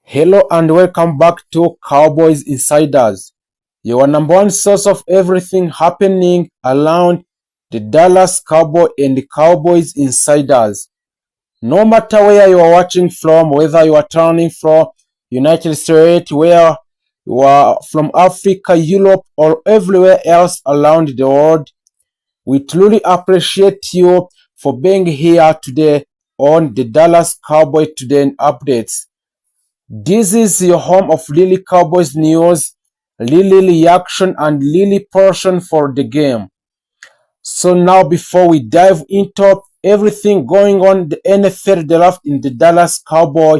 Hello and welcome back to Cowboys Insiders, your number one source of everything happening around the Dallas Cowboys and the Cowboys Insiders. No matter where you are watching from, whether you are turning from United States, where you are from Africa, Europe, or everywhere else around the world, we truly appreciate you for being here today on the Dallas Cowboys Today Updates. This is your home of Lily Cowboys news, Lily reaction, and Lily passion for the game. So now, before we dive into everything going on the NFL draft in the Dallas Cowboy,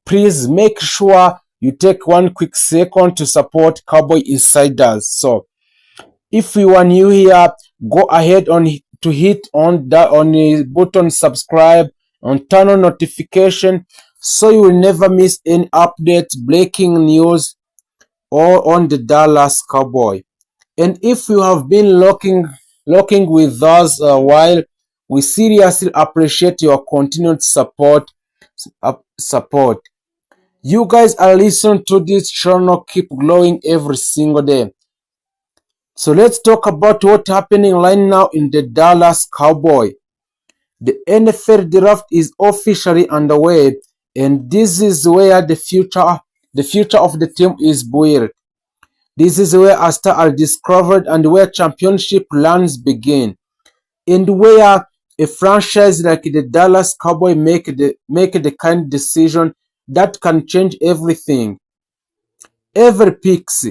please make sure you take one quick second to support Cowboy Insiders. So if you are new here, go ahead to hit on the button subscribe and turn on notification so you will never miss any updates, breaking news, or on the Dallas Cowboy. And if you have been looking with us a while, we seriously appreciate your continued support. You guys are listening to this channel, keep glowing every single day. So let's talk about what's happening right now in the Dallas Cowboy. The NFL draft is officially underway, and this is where the future of the team is built. This is where a stars are discovered and where championship runs begin, and where a franchise like the Dallas Cowboys make the kind of decision that can change everything. Every picks,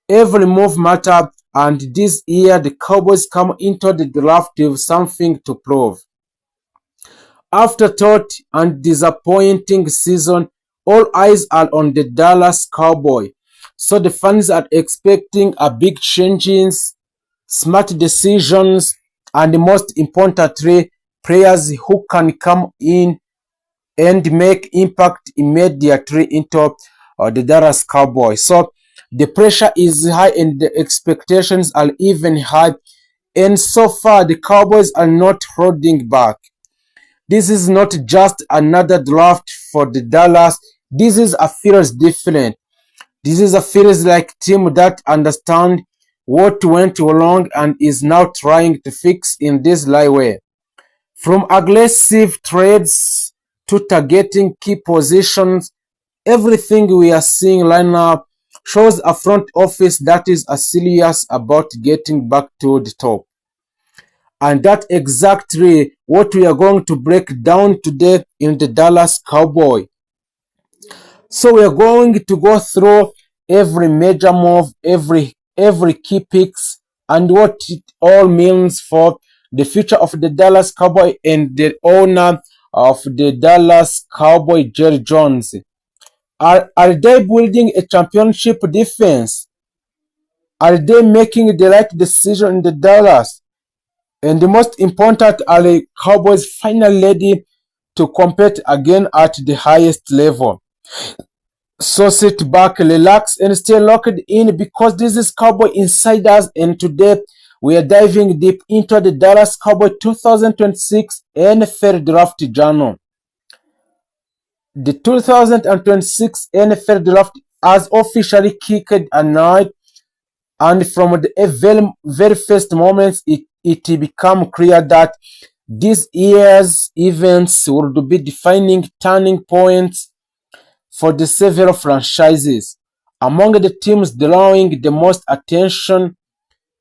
every move matters, and this year the Cowboys come into the draft with something to prove. After thought and disappointing season, all eyes are on the Dallas Cowboys. So the fans are expecting a big changes, smart decisions, and most importantly, players who can come in and make impact immediately into the Dallas Cowboys. So the pressure is high and the expectations are even high. And so far, the Cowboys are not holding back. This is not just another draft for the Dallas. This is a feels different. This is a feels like team that understand what went wrong and is now trying to fix in this right way. From aggressive trades to targeting key positions, everything we are seeing right now shows a front office that is serious about getting back to the top. And that's exactly what we are going to break down today in the Dallas Cowboy. So we are going to go through every major move, every key picks, and what it all means for the future of the Dallas Cowboy and the owner of the Dallas Cowboy, Jerry Jones. Are they building a championship defense? Are they making the right decision in the Dallas? And the most important, are the Cowboys finally ready to compete again at the highest level? So sit back, relax, and stay locked in because this is Cowboy Insiders, and today we are diving deep into the Dallas Cowboy 2026 NFL Draft Journal. The 2026 NFL Draft has officially kicked a night, and from the very first moments, it became clear that this year's events would be defining turning points for the several franchises. Among the teams drawing the most attention,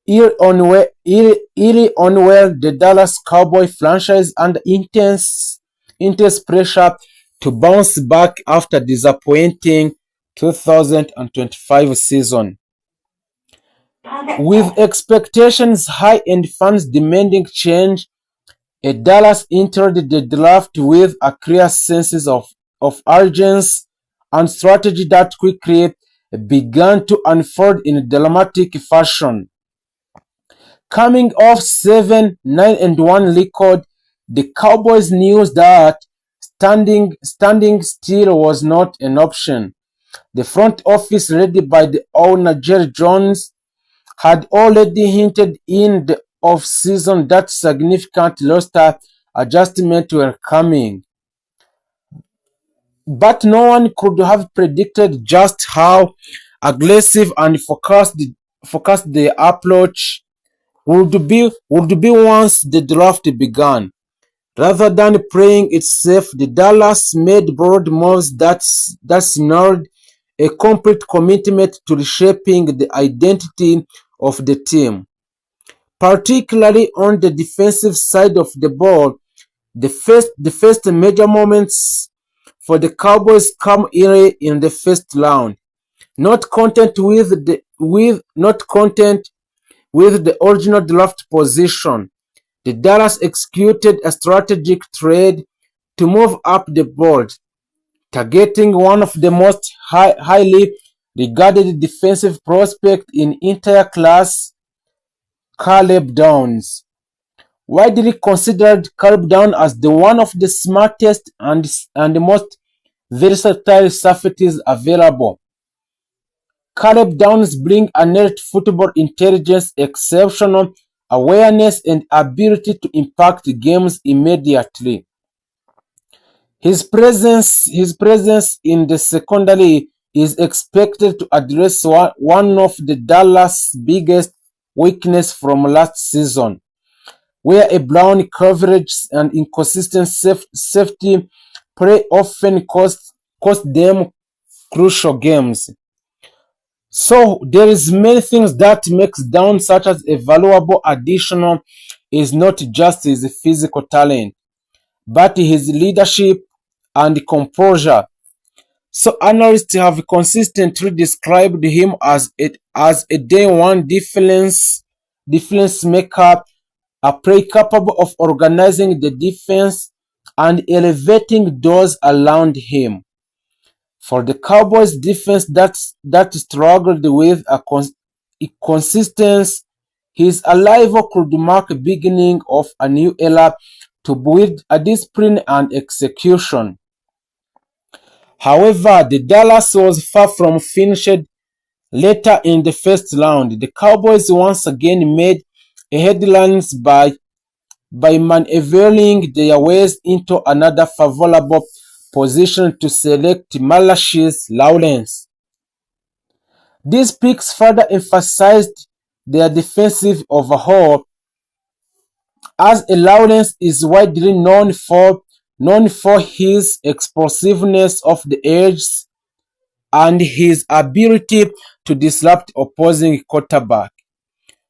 early on were the Dallas Cowboy franchise under intense pressure to bounce back after disappointing 2025 season. With expectations high and fans demanding change, Dallas entered the draft with a clear sense of urgency and strategy that quickly began to unfold in dramatic fashion. Coming off 7-9-1 record, the Cowboys knew that standing still was not an option. The front office, led by the owner Jerry Jones, had already hinted in the off-season that significant roster adjustments were coming. but no one could have predicted just how aggressive and focused the approach would be once the draft began. Rather than playing it safe, the Dallas made broad moves that signaled a complete commitment to reshaping the identity of the team. Particularly on the defensive side of the ball, the first major moments for the Cowboys come early in the first round. Not content with the original draft position, the Dallas executed a strategic trade to move up the board, targeting one of the most highly regarded defensive prospects in entire class, Caleb Downs. Widely considered, Caleb Downs as the one of the smartest and most versatile safeties available. Caleb Downs brings innate football intelligence, exceptional awareness, and ability to impact games immediately. His presence in the secondary is expected to address one of the Dallas' biggest weaknesses from last season, where a blown coverage and inconsistent safety play often cost them crucial games. So there is many things that makes Down such as a valuable addition is not just his physical talent, but his leadership and composure. So analysts have consistently described him as a day one difference maker, a player capable of organizing the defense and elevating those around him. For the Cowboys defense that struggled with consistency, his arrival could mark the beginning of a new era to build a discipline and execution. However, the Dallas was far from finished. Later in the first round, the Cowboys once again made headlines by maneuvering their ways into another favorable position to select Malachis Lawrence. These picks further emphasized their defensive overhaul, as Lawrence is widely known for his explosiveness off the edge and his ability to disrupt opposing quarterback.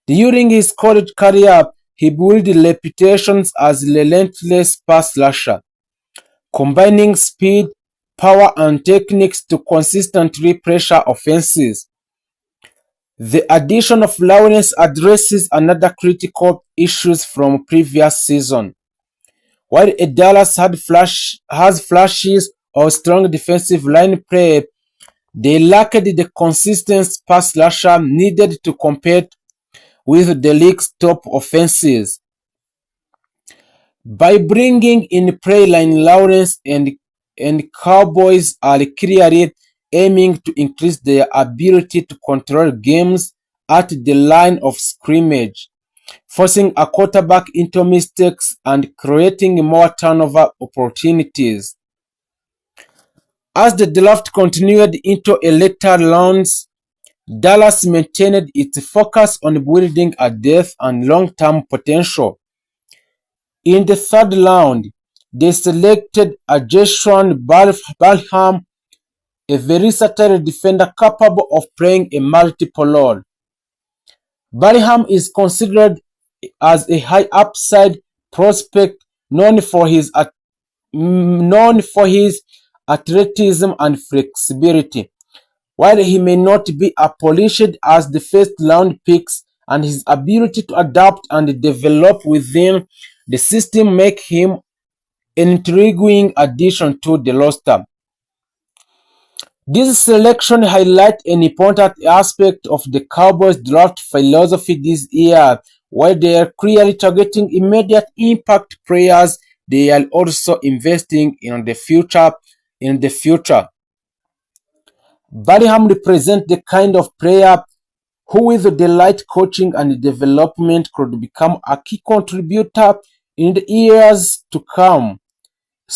During his college career, he built reputations as a relentless pass rusher, combining speed, power, and techniques to consistently pressure offenses. The addition of Lawrence addresses another critical issues from previous season. While Dallas has flashes of strong defensive line play, they lacked the consistent pass rusher needed to compete with the league's top offenses. By bringing in Line Lawrence and Cowboys are clearly aiming to increase their ability to control games at the line of scrimmage, forcing a quarterback into mistakes and creating more turnover opportunities. As the draft continued into a later rounds, Dallas maintained its focus on building a depth and long-term potential. In the third round, they selected a Jason Balham, a versatile defender capable of playing a multiple role. Balham is considered as a high upside prospect known for his athleticism and flexibility. While he may not be as polished as the first round picks, and his ability to adapt and develop within the system make him an intriguing addition to the roster. This selection highlights an important aspect of the Cowboys draft philosophy this year. While they are clearly targeting immediate impact players, they are also investing in the future. Birmingham represents the kind of player who with the right coaching and development could become a key contributor in the years to come.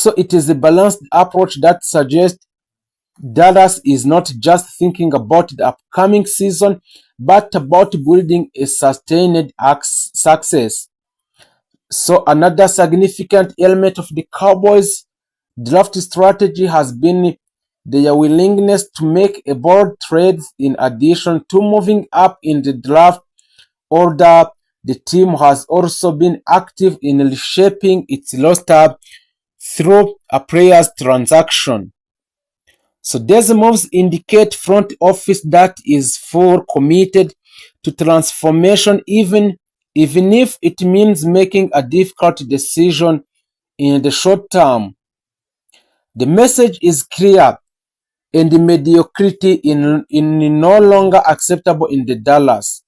So it is a balanced approach that suggests Dallas is not just thinking about the upcoming season, but about building a sustained success. So another significant element of the Cowboys' draft strategy has been their willingness to make a bold trades in addition to moving up in the draft order. The team has also been active in reshaping its roster through a players transaction. So these moves indicate front office that is full committed to transformation even if it means making a difficult decision in the short term. The message is clear and the mediocrity in no longer acceptable in the Dallas.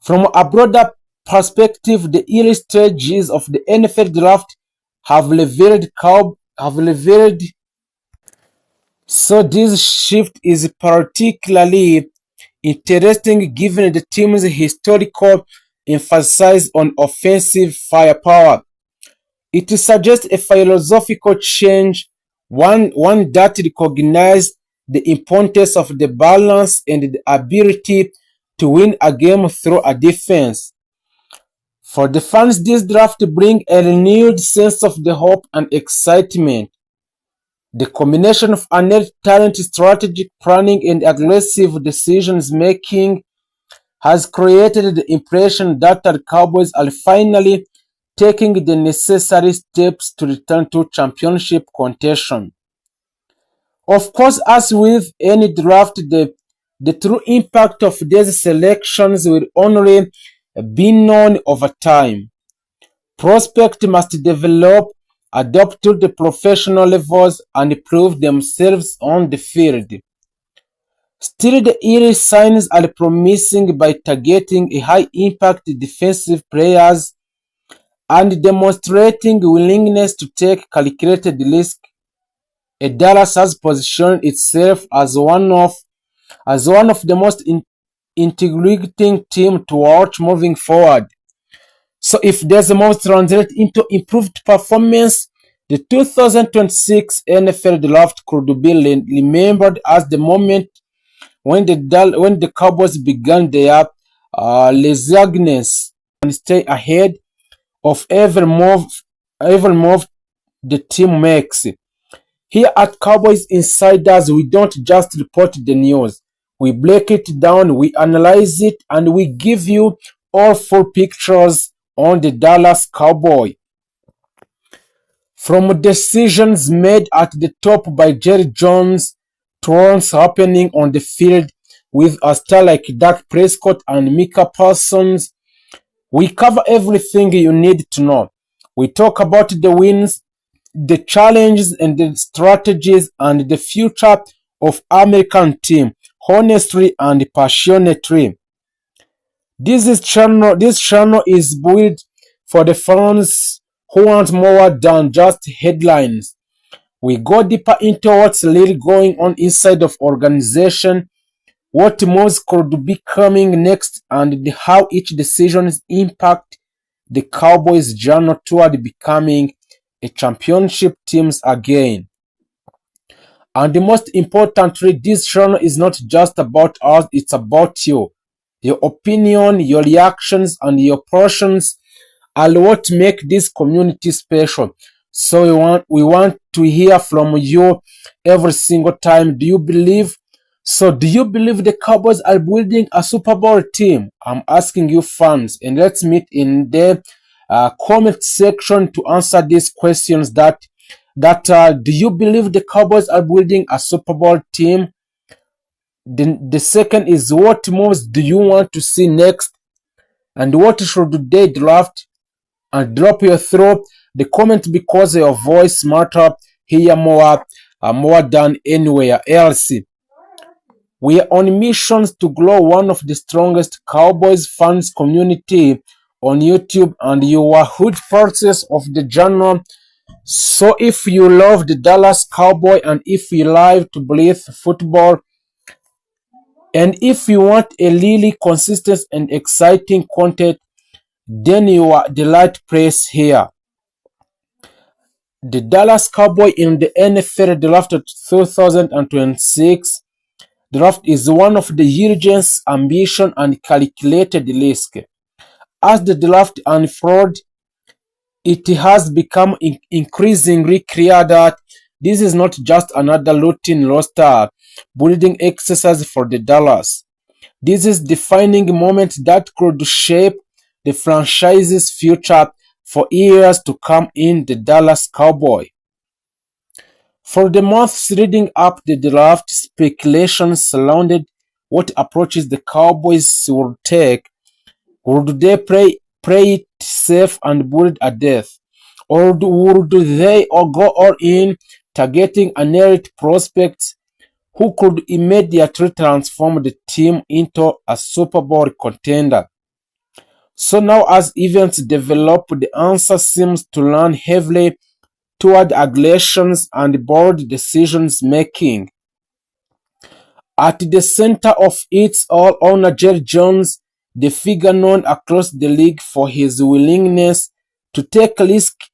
From a broader perspective, the early stages of the NFL draft have revealed so this shift is particularly interesting given the team's historical emphasis on offensive firepower. It suggests a philosophical change, one that recognizes the importance of the balance and the ability to win a game through a defense. For the fans, this draft brings a renewed sense of the hope and excitement. The combination of innate talent, strategic planning, and aggressive decisions making has created the impression that the Cowboys are finally taking the necessary steps to return to championship contention. Of course, as with any draft, the true impact of these selections will only be known over time. Prospects must develop, adapt to the professional levels, and prove themselves on the field. Still, the early signs are promising by targeting a high-impact defensive players and demonstrating willingness to take calculated risks. Dallas has positioned itself as one of the most integrating teams to watch moving forward. So if there's a most translate into improved performance, the 2026 NFL draft could be remembered as the moment when the Cowboys began their resurgence and stay ahead of every move the team makes. Here at Cowboys Insiders, we don't just report the news. We break it down, we analyze it, and we give you all full pictures on the Dallas Cowboy. From decisions made at the top by Jerry Jones to what's happening on the field with a star like Dak Prescott and Micah Parsons, we cover everything you need to know. We talk about the wins, the challenges and the strategies and the future of American team, honestly and passionately. This channel is built for the fans who want more than just headlines. We go deeper into what's really going on inside of organization, what moves could be coming next, and how each decision impact the Cowboys' journey toward becoming a championship teams again. And the most importantly, this channel is not just about us, it's about you. Your opinion, your reactions, and your portions are what make this community special. So we want to hear from you every single time. Do you believe the Cowboys are building a Super Bowl team? I'm asking you fans, and let's meet in the comment section to answer these questions do you believe the Cowboys are building a Super Bowl team? The second is, what moves do you want to see next? And what should they draft? And drop your throw the comment because your voice matters here more than anywhere else. We are on missions to grow one of the strongest Cowboys fans community on YouTube, and you are huge parts of the journal. So if you love the Dallas Cowboy, and if you like to breathe football, and if you want a really consistent and exciting content, then you are the right place here. The Dallas Cowboys in the NFL draft of 2026 draft is one of the urgency, ambition, and calculated risk. As the draft unfolds, it has become increasingly clear that this is not just another routine roster building exercise for the Dallas. This is defining moment that could shape the franchise's future for years to come in the Dallas Cowboys. For the months leading up to the draft, speculation surrounded what approaches the Cowboys would take. Would they play it safe and build a death? Or would they go all in, targeting an elite prospect who could immediately transform the team into a Super Bowl contender? So now as events develop, the answer seems to lean heavily toward aggressions and bold decisions making. At the center of it all, owner Jerry Jones, the figure known across the league for his willingness to take risks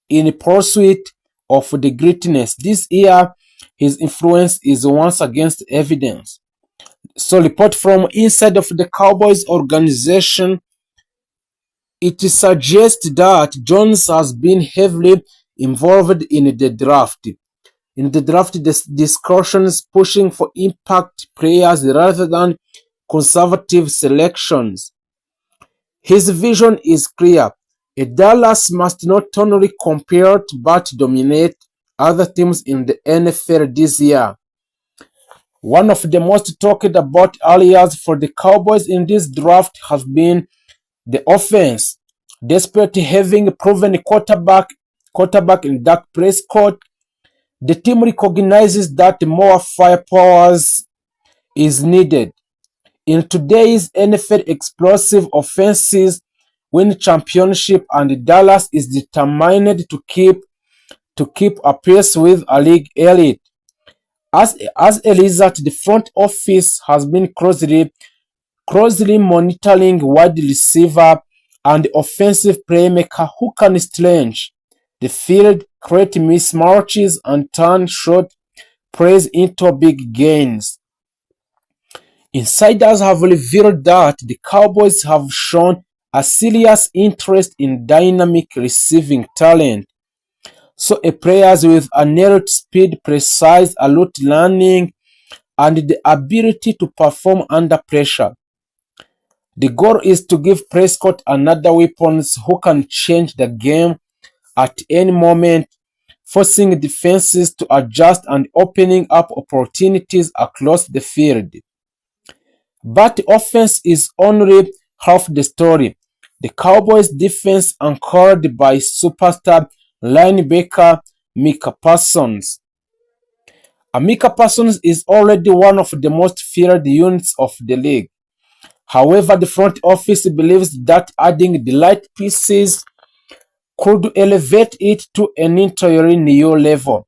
in pursuit of the greatness. This year, his influence is once again evidence. So, report from inside of the Cowboys organization, it suggests that Jones has been heavily involved in the draft. In the draft discussions, pushing for impact players rather than conservative selections. His vision is clear. A Dallas must not only compete but dominate other teams in the NFL this year. One of the most talked about areas for the Cowboys in this draft has been the offense. Despite having proven quarterback in Dak Prescott, the team recognizes that more firepower is needed. In today's NFL, explosive offenses win championship, and Dallas is determined to keep a pace with a league elite. As a result, the front office has been closely monitoring wide receiver and offensive playmaker who can stretch the field, create mismatches, and turn short plays into big gains. Insiders have revealed that the Cowboys have shown a serious interest in dynamic receiving talent. So players with innate speed, precise route learning, and the ability to perform under pressure. The goal is to give Prescott another weapon who can change the game at any moment, forcing defenses to adjust and opening up opportunities across the field. But the offense is only half the story. The Cowboys' defense, anchored by superstar linebacker Micah Parsons. Micah Parsons is already one of the most feared units of the league. However, the front office believes that adding the right pieces could elevate it to an entirely new level.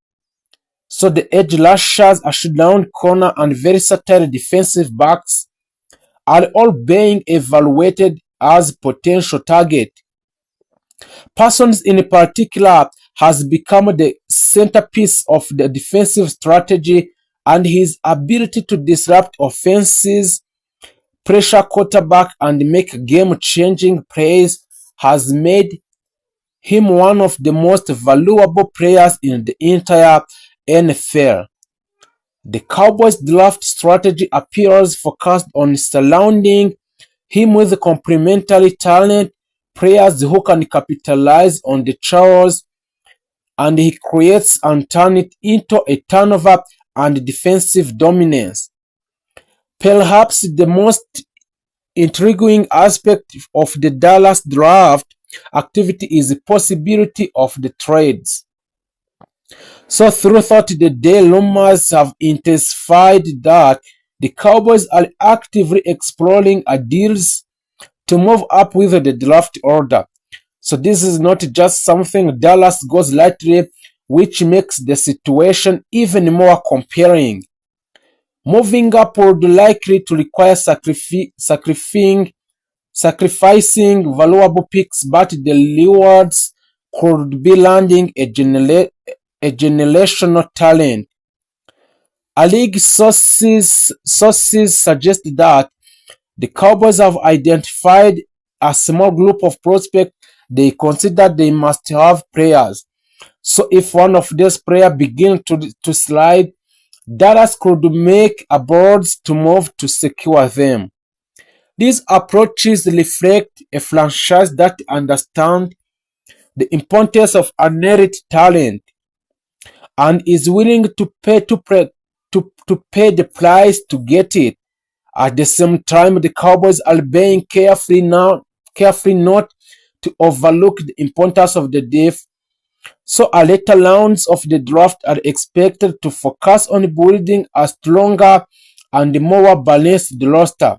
So the edge rushers, a shutdown corner, and versatile defensive backs are all being evaluated as potential targets. Parsons in particular has become the centerpiece of the defensive strategy, and his ability to disrupt offenses, pressure quarterback, and make game-changing plays has made him one of the most valuable players in the entire NFL. The Cowboys' draft strategy appears focused on surrounding him with complementary talent, players who can capitalize on the chaos, and he creates and turns it into a turnover and defensive dominance. Perhaps the most intriguing aspect of the Dallas draft activity is the possibility of the trades. So throughout the day, rumors have intensified that the Cowboys are actively exploring deals to move up with the draft order. So this is not just something Dallas goes lightly, which makes the situation even more compelling. Moving up would likely to require sacrificing valuable picks, but the rewards could be landing a generational talent. A league sources suggest that the Cowboys have identified a small group of prospects they consider they must have players. So if one of these players begins to slide, Dallas could make a bold move to secure them. These approaches reflect a franchise that understands the importance of unearned talent and is willing to pay the price to get it. At the same time, the Cowboys are being careful not to overlook the importance of the depth. So a later rounds of the draft are expected to focus on building a stronger and more balanced roster.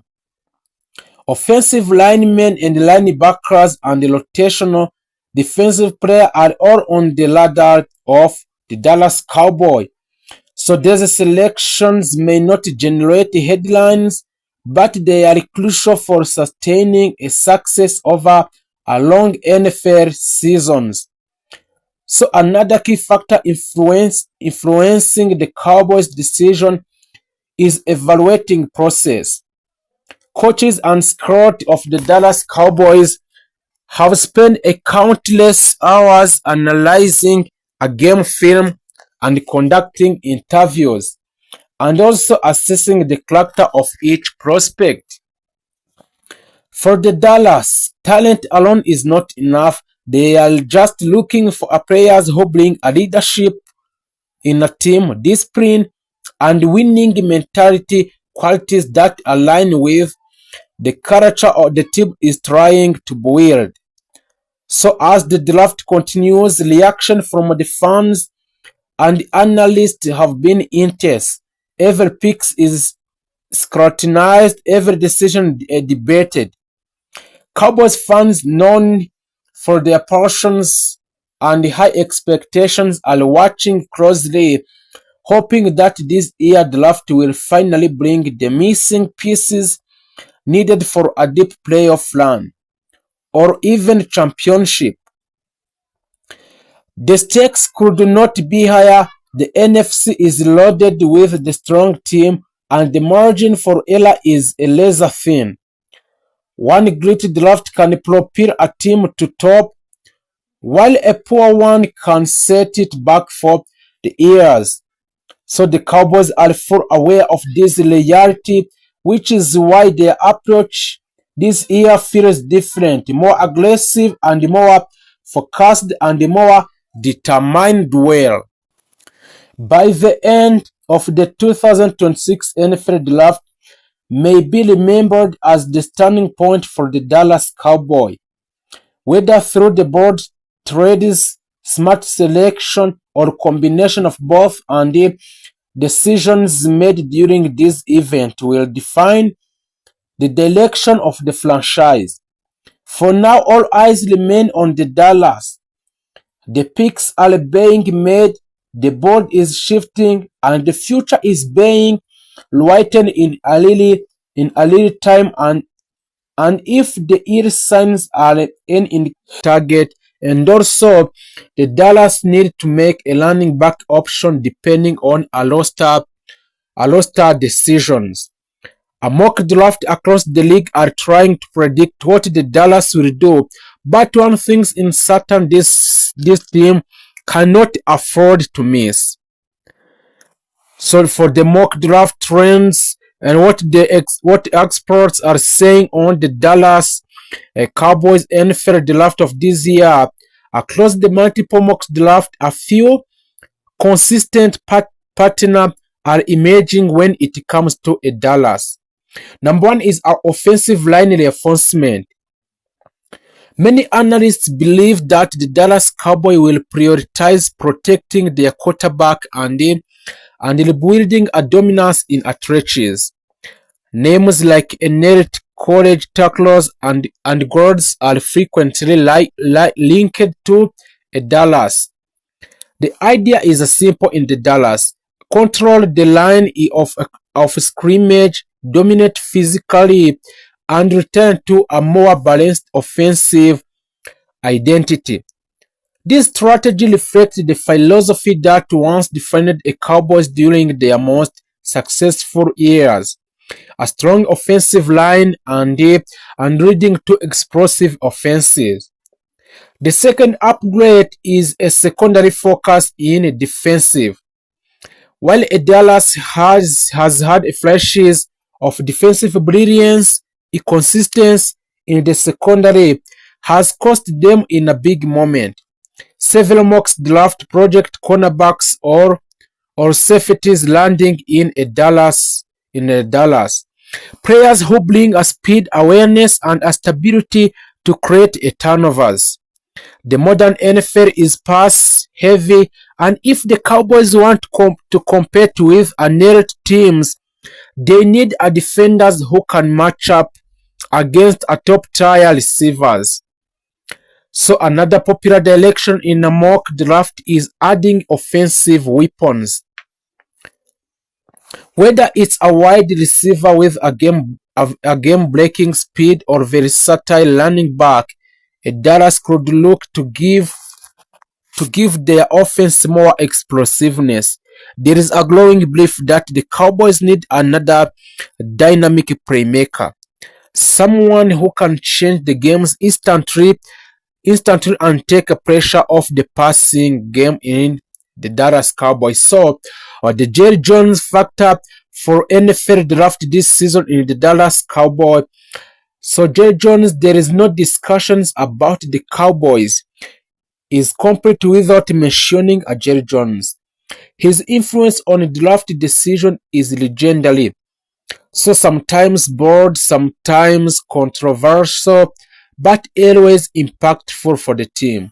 Offensive linemen and linebackers and the rotational defensive players are all on the ladder of the Dallas Cowboys. So these selections may not generate headlines, but they are crucial for sustaining a success over a long NFL seasons. So another key factor influencing the Cowboys' decision is evaluating process. Coaches and scouts of the Dallas Cowboys have spent a countless hours analyzing a game film and conducting interviews, and also assessing the character of each prospect. For the Dallas, talent alone is not enough. They are just looking for players who bring a leadership in a team, discipline, and winning mentality, qualities that align with the character of the team is trying to build. So as the draft continues, reaction from the fans and analysts have been intense. Every pick is scrutinized, every decision debated. Cowboys fans, known for their passions and high expectations, are watching closely, hoping that this year draft will finally bring the missing pieces needed for a deep playoff run or even championship. The stakes could not be higher. The NFC is loaded with the strong team and the margin for error is a laser thin. One great draft can propel a team to top, while a poor one can set it back for the years. So the Cowboys are full aware of this reality, which is why their approach this year feels different, more aggressive and more focused and more determined well. By the end of the 2026 NFL Draft may be remembered as the turning point for the Dallas Cowboys, whether through the board trades, smart selection, or combination of both, and the decisions made during this event will define the direction of the franchise. For now, all eyes remain on the Dallas. The picks are being made, the board is shifting, and the future is being written in a little time. And if the ear signs are in target, and also the Dallas need to make a running back option depending on a roster decisions. A mock draft across the league are trying to predict what the Dallas will do, but one thing's in certain, this team cannot afford to miss. So for the mock draft trends and what experts are saying on the Dallas Cowboys NFL draft of this year, across the multiple mock draft, a few consistent partners are emerging when it comes to a Dallas. Number one is our offensive line reinforcement. Many analysts believe that the Dallas Cowboys will prioritize protecting their quarterback and rebuilding a dominance in a trenches. Names like elite college tacklers and guards are frequently linked to a Dallas. The idea is simple in the Dallas. Control the line of scrimmage, dominate physically, and return to a more balanced offensive identity. This strategy reflects the philosophy that once defined the Cowboys during their most successful years: a strong offensive line and leading to explosive offenses. The second upgrade is a secondary focus in defensive. While Dallas has had flashes of defensive brilliance, inconsistency in the secondary has cost them in a big moment. Several mocks draft project cornerbacks or safeties landing in Dallas. Players who bring a speed, awareness, and a stability to create a turnovers. The modern NFL is pass heavy, and if the Cowboys want to compete with elite teams, they need a defenders who can match up against a top tier receivers. So another popular direction in a mock draft is adding offensive weapons. Whether it's a wide receiver with a game-breaking speed or versatile running back, Dallas could look to give their offense more explosiveness. There is a growing belief that the Cowboys need another dynamic playmaker, someone who can change the games instantly and take a pressure off the passing game in the Dallas Cowboys. So, the Jerry Jones factor for NFL draft this season in the Dallas Cowboys. So, Jerry Jones, there is no discussions about the Cowboys is complete without mentioning a Jerry Jones. His influence on the draft decision is legendary. So sometimes bold, sometimes controversial, but always impactful for the team.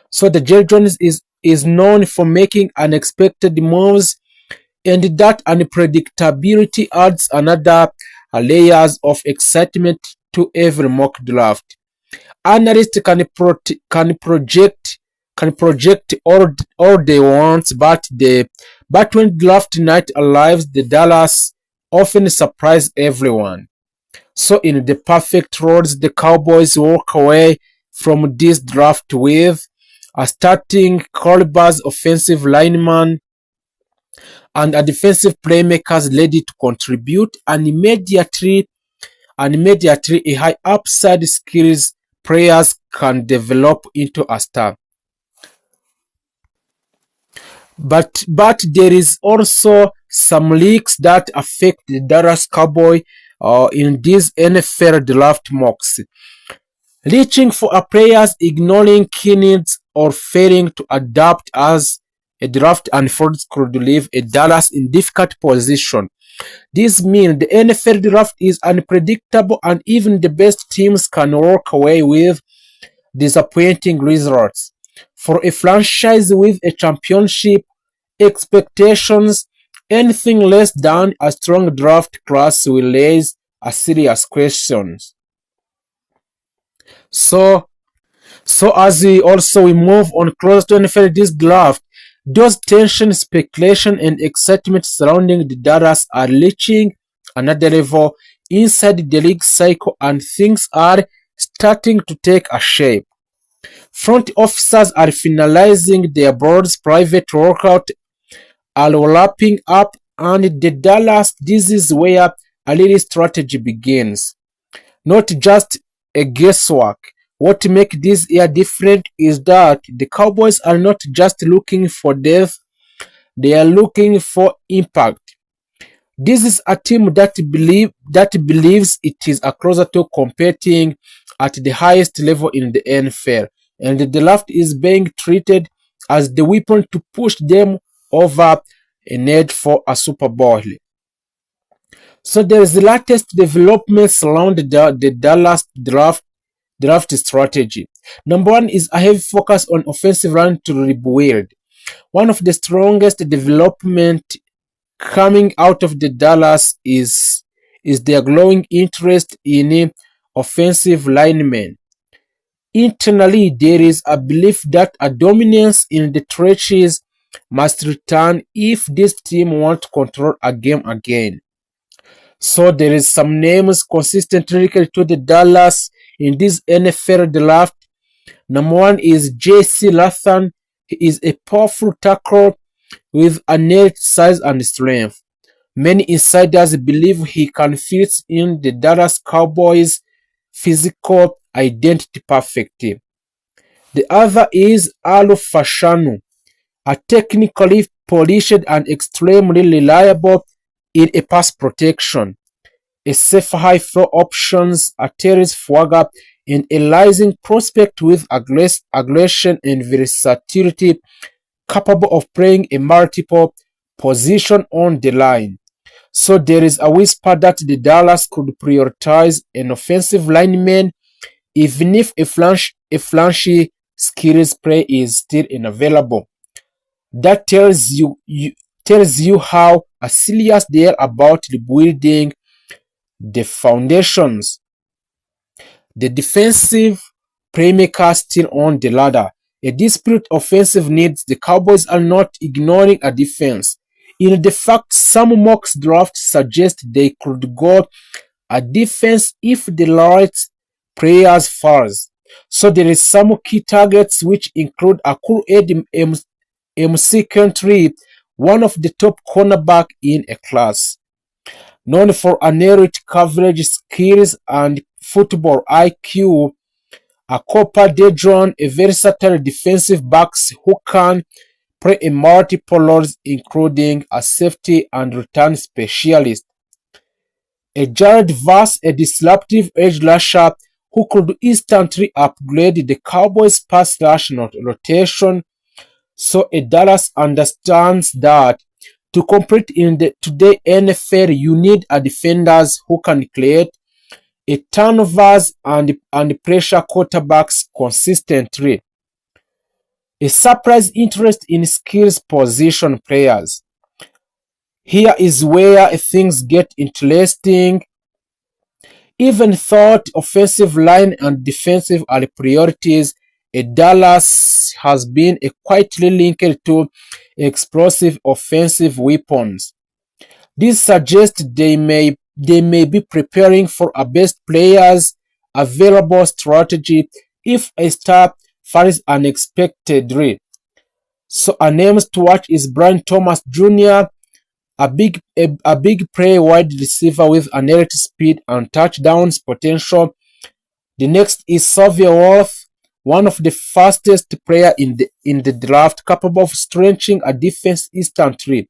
So the Jerry Jones is known for making unexpected moves, and that unpredictability adds another layers of excitement to every mock draft. Analysts can project all they want, but when draft night arrives, the Dallas often surprise everyone. So in the perfect roles, the Cowboys walk away from this draft with a starting quarterback, offensive lineman, and a defensive playmakers ready to contribute, and immediately a high upside skills players can develop into a star. But there is also some leaks that affect the Dallas Cowboy in these NFL draft mocks. Reaching for a players, ignoring key needs, or failing to adapt as a draft unfolds could leave a Dallas in difficult position. This means the NFL draft is unpredictable, and even the best teams can walk away with disappointing results. For a franchise with a championship expectations, anything less than a strong draft class will raise a serious questions. So, so as we move on close to NFL this draft, those tension, speculation, and excitement surrounding the Dallas are reaching another level inside the league cycle, and things are starting to take a shape. Front officers are finalizing their board's private workout are wrapping up, and the Dallas, this is where a little strategy begins. Not just a guesswork. What makes this year different is that the Cowboys are not just looking for depth, they are looking for impact. This is a team that believes it is a closer to competing at the highest level in the NFL, and the draft is being treated as the weapon to push them over an edge for a Super Bowl. So there is the latest developments around the Dallas draft strategy. Number one is a heavy focus on offensive line to rebuild. One of the strongest development coming out of the Dallas is their growing interest in offensive linemen. Internally, there is a belief that a dominance in the trenches must return if this team want to control a game again. So there is some names consistently linked to the Dallas in this NFL draft. Number one is J.C. Lathan. He is a powerful tackler with innate size and strength. Many insiders believe he can fit in the Dallas Cowboys' physical identity perfectly. The other is Alu Fashanu, a technically polished and extremely reliable in a pass protection, a safe high floor options, a Terence Fwaga, and a rising prospect with aggression and versatility, capable of playing a multiple position on the line. So there is a whisper that the Dallas could prioritize an offensive lineman even if a flashy skills play is still unavailable. That tells you how serious they are about rebuilding the foundations. The defensive playmaker still on the ladder. A disparate offensive needs, the Cowboys are not ignoring a defense. In the fact, some mock drafts suggest they could go a defense if the right players falls. So there is some key targets which include Akuru MC Country, one of the top cornerback in a class, known for elite coverage skills and football IQ. A Copa Dedron, a versatile defensive backs who can play in multiple roles including a safety and return specialist. A Jared Verse, a disruptive edge rusher who could instantly upgrade the Cowboys' pass rush rotation. So a Dallas understands that to compete in the today NFL, you need a defenders who can create a turnovers and pressure quarterbacks consistently. A surprise interest in skills position players. Here is where things get interesting. Even thought offensive line and defensive are priorities, Dallas has been quietly linked to explosive offensive weapons. This suggests they may be preparing for a best players available strategy if a star falls unexpectedly. So a names to watch is Brian Thomas Jr., a big play wide receiver with an elite speed and touchdowns potential. The next is Xavier Worth, one of the fastest player in the draft, capable of stretching a defense instantly.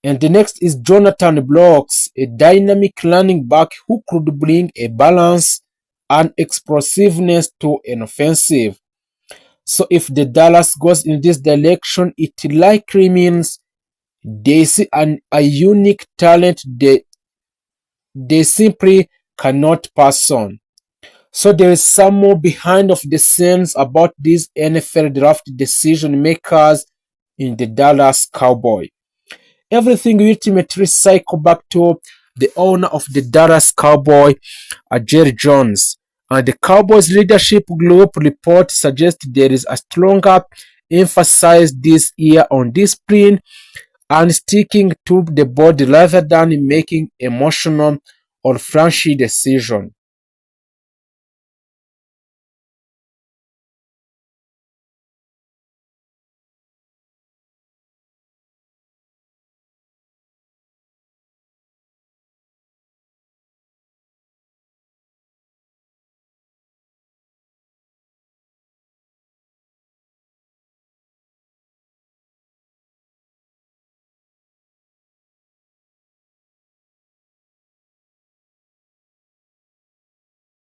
And the next is Jonathan Blocks, a dynamic running back who could bring a balance and explosiveness to an offensive. So if the Dallas goes in this direction, it likely means they see a unique talent they simply cannot pass on. So there is some more behind of the scenes about these NFL draft decision makers in the Dallas Cowboy. Everything ultimately cycle back to the owner of the Dallas Cowboy, Jerry Jones. And the Cowboys leadership group report suggests there is a stronger emphasis this year on discipline and sticking to the board rather than making emotional or flashy decisions.